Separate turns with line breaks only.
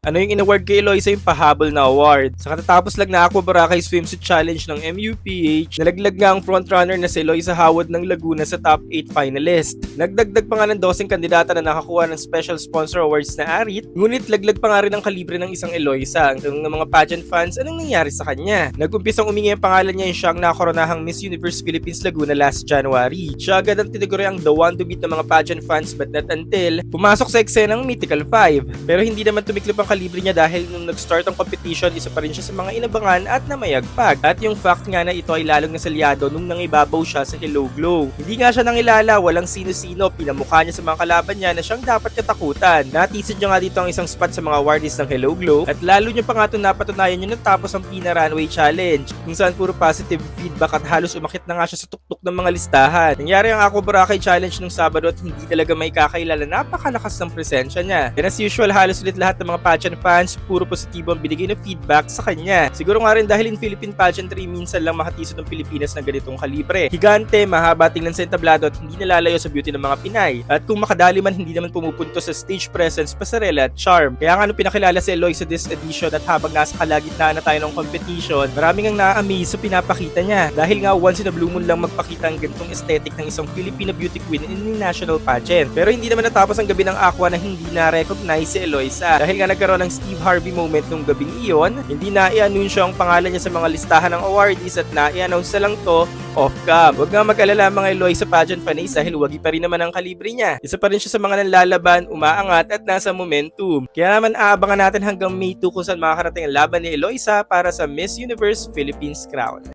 Ano yung in-award kay Eloisa yung pahabol na award. Sa katatapos lang na Aqua Boracay Swimsuit Challenge ng MUPH, nalaglag nga ang frontrunner na si Eloisa Howard ng Laguna sa top 8 finalist. Nagdagdag pa nga ng 12 kandidata na nakakuha ng Special Sponsor Awards na arit, ngunit laglag pa nga rin ang kalibre ng isang Eloisa. Ang tanong ng mga pageant fans, anong nangyari sa kanya? Nagumpisang umingi ang pangalan niya yung siyang nakakoronahang Miss Universe Philippines Laguna last January. Siya agad ang tinaguri ang the one to beat ng mga pageant fans, but not until pumasok sa eksenang Mythical 5. Pero hindi naman tumiklop ang kalibre niya dahil nung nag-start ang competition, isa pa rin siya sa mga inabangan at namayagpag. At yung fact nga na ito ay lalong nasalyado nung nangibabaw siya sa Hello Glow. Hindi nga siya nangilala, walang sino-sino, pinamukha niya sa mga kalaban niya na siyang dapat katakutan. Natisid niya nga dito ang isang spot sa mga awardees ng Hello Glow at lalo niya pa nga ito napatunayan niya natapos ang Pina Runway Challenge kung saan puro positive feedback at halos umakit na nga siya sa tuktok ng mga listahan. Nangyari ang Aqua Boracay Challenge nung Sabado at hindi talaga may kakilala, napakalakas ng presensya niya. And as usual, halos ulit lahat ng mga pageant fans, puro positibo ang binigay na feedback sa kanya. Siguro nga rin dahil in Philippine pageantry, minsan lang makatisod ng Pilipinas ng ganitong kalibre. Higante, mahaba tingnan sa entablado at hindi nalalayo sa beauty ng mga Pinay. At kung makadali man, hindi naman pumupunto sa stage presence, pasarela at charm. Kaya nga nung pinakilala si Eloy sa this edition at habang nasa kalagitnaan na tayo ng competition, maraming ang na-amaze sa pinapakita niya. Dahil nga once in a blue moon lang magpakita ang ganitong aesthetic ng isang Filipino beauty queen in a national pageant. Pero hindi naman natapos ang gabi ng Aqua na hindi na-recognize si Eloisa. Dahil nga nagkaroon ng Steve Harvey moment nung gabing iyon, hindi na i-anunsyo ang pangalan niya sa mga listahan ng awardees at na-i-announce na lang to off-cam. Huwag nga mag-alala mga Eloisa pageant fans dahil wagi pa rin naman ang kalibre niya. Isa pa rin siya sa mga nanlalaban, umaangat at nasa momentum. Kaya naman aabangan natin hanggang May 2 kung saan makakarating ang laban ni Eloisa para sa Miss Universe Philippines crown.